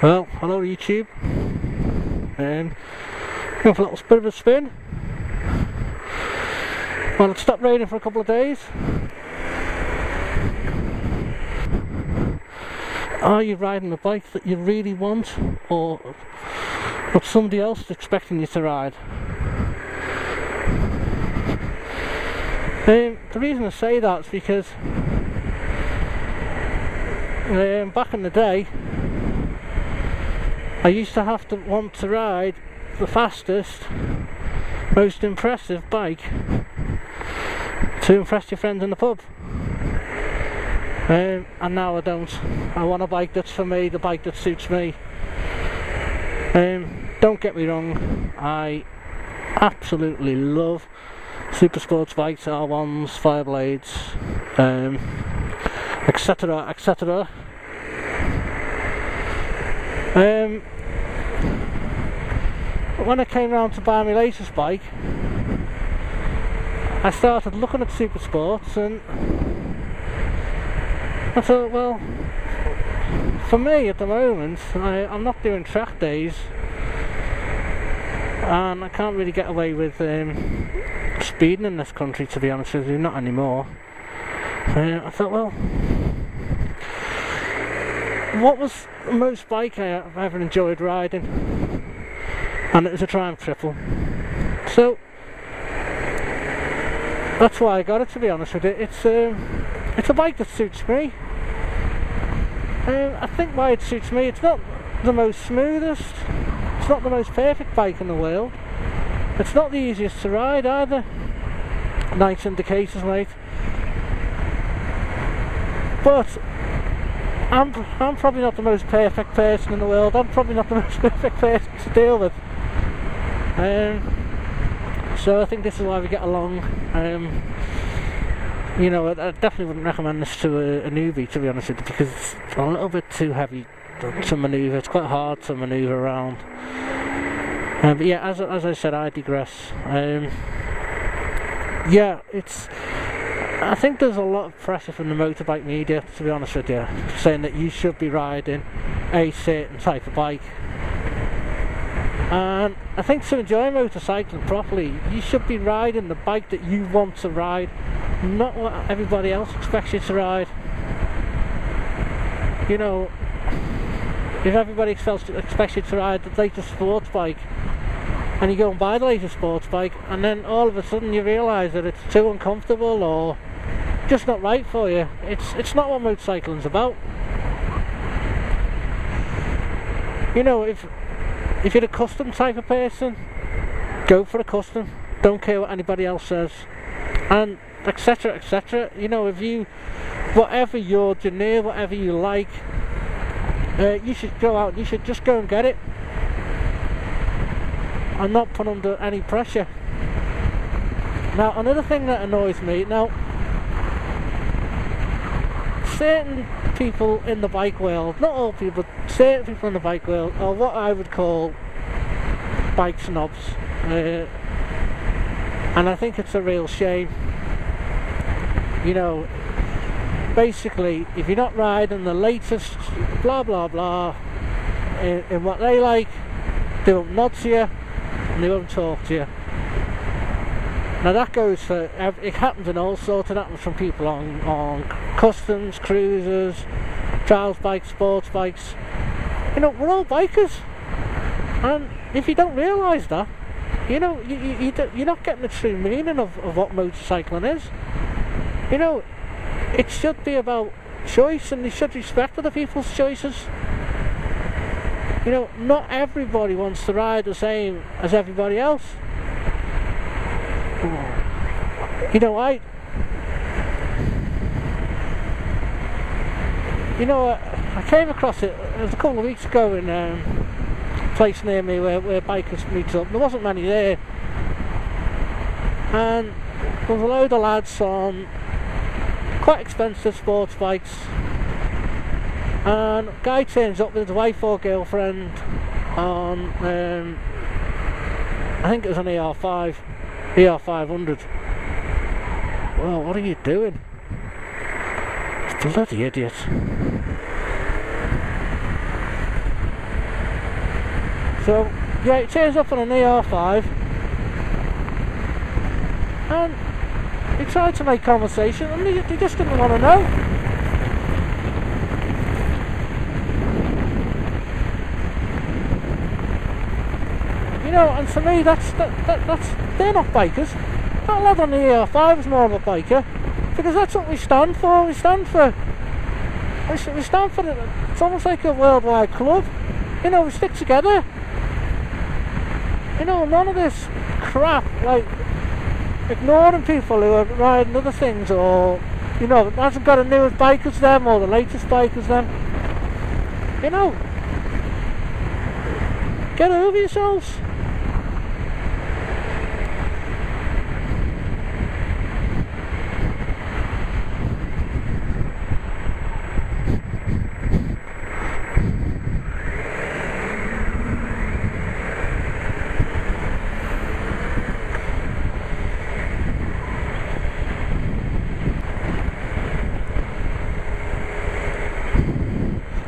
Well, hello YouTube. Going for a little bit of a spin. Well, it stopped raining for a couple of days. Are you riding the bike that you really want, or what somebody else is expecting you to ride? The reason I say that is because back in the day I used to have to want to ride the fastest, most impressive bike to impress your friends in the pub. And now I don't. I want a bike that's for me, the bike that suits me. Don't get me wrong, I absolutely love super sports bikes, R1s, Fireblades, etc, etc. When I came round to buy my latest bike, I started looking at super sports and I thought, well, for me at the moment, I'm not doing track days and I can't really get away with speeding in this country, to be honest with you, not anymore. I thought, well, what was the most bike I've ever enjoyed riding? And it was a Triumph Triple. So that's why I got it, to be honest with you. It's a bike that suits me. I think why it suits me, it's not the most smoothest, it's not the most perfect bike in the world, it's not the easiest to ride either. Nice indicators, mate. But I'm probably not the most perfect person in the world. I'm probably not the most perfect person to deal with. So I think this is why we get along. You know, I definitely wouldn't recommend this to a newbie, to be honest with you, because it's a little bit too heavy to manoeuvre. It's quite hard to manoeuvre around. But yeah, as I said, I digress. Yeah, I think there's a lot of pressure from the motorbike media, to be honest with you, saying that you should be riding a certain type of bike. And I think to enjoy motorcycling properly, you should be riding the bike that you want to ride, not what everybody else expects you to ride. You know, if everybody expects you to ride the latest sports bike, and you go and buy the latest sports bike, and then all of a sudden you realise that it's too uncomfortable or just not right for you, it's not what motorcycling's about. You know, if you're a custom type of person, go for a custom. Don't care what anybody else says, and etc, etc. You know, whatever your genre, whatever you like, you should go out. You should just go and get it, and not put under any pressure. Now, another thing that annoys me, certain people in the bike world, not all people, but certain people in the bike world are what I would call bike snobs, and I think it's a real shame. You know, basically, if you're not riding the latest blah blah blah in what they like, they won't nod to you and they won't talk to you. Now that goes for, it happens in all sorts. It happens from people on customs, cruisers, trials bikes, sports bikes. You know, we're all bikers, and if you don't realise that, you know, you're not getting the true meaning of what motorcycling is. You know, it should be about choice, and you should respect other people's choices. You know, not everybody wants to ride the same as everybody else. You know, I came across it was a couple of weeks ago in a place near me where bikers meet up. There wasn't many there, and there was a load of lads on quite expensive sports bikes, and a guy turns up with his wife or girlfriend on I think it was an ER500. Well, what are you doing? Bloody idiot. So yeah, it turns up on an ER5 and he tried to make conversation and he just didn't want to know. You know, and for me that's they're not bikers. That lad on the ER5 is more of a biker, because that's what we stand for. We stand for it's almost like a worldwide club. You know, we stick together. You know, none of this crap like ignoring people who are riding other things, or you know, it hasn't got a newest bike as them or the latest bike as them. You know, get over yourselves.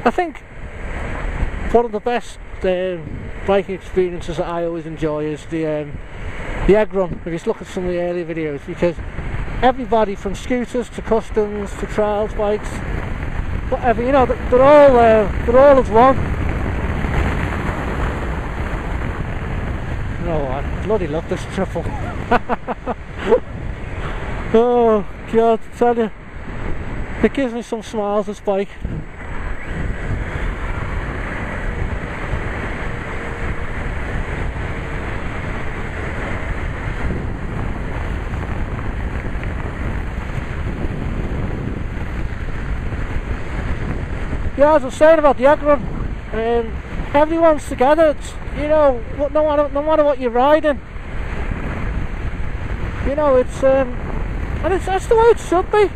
I think one of the best biking experiences that I always enjoy is the egg run. If you just look at some of the earlier videos, because everybody from scooters to customs to trials bikes, whatever, you know, they're all as one. You know what? I bloody love this triple. Oh God, I tell you, it gives me some smiles, this bike. Yeah, as I was saying about the egg run, everyone's together. It's, you know, no matter what you're riding, you know, it's that's the way it should be.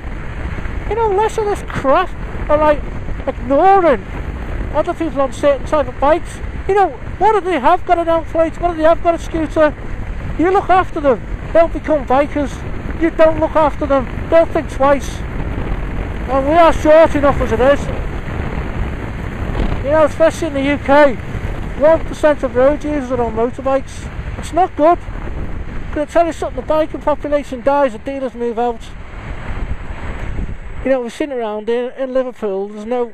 You know, less of this crap, or like ignoring other people on certain type of bikes. You know, what do they have got an outplate? What do they have got a scooter? You look after them. They'll become bikers. You don't look after them, they'll think twice. And we are short enough as it is. You know, especially in the UK, 1% of road users are on motorbikes. It's not good. Can I tell you something? The biking population dies, the dealers move out. You know, we're sitting around here in Liverpool, there's no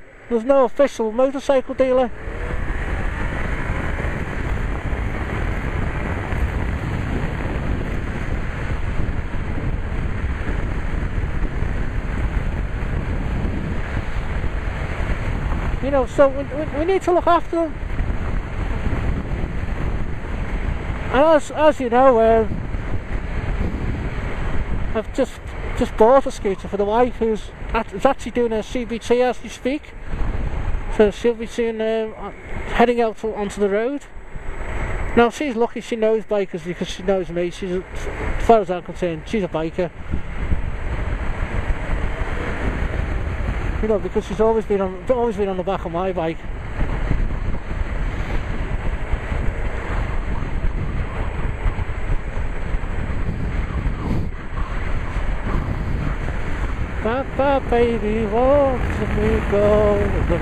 official motorcycle dealer. You know, so we need to look after them. And as you know, I've just bought a scooter for the wife, who's actually doing a CBT as we speak. So she'll be soon heading out onto the road. Now she's lucky, she knows bikers because she knows me. She's, as far as I'm concerned, she's a biker. You know, because she's always been on the back of my bike. Bye bye baby, won't let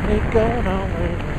me go now.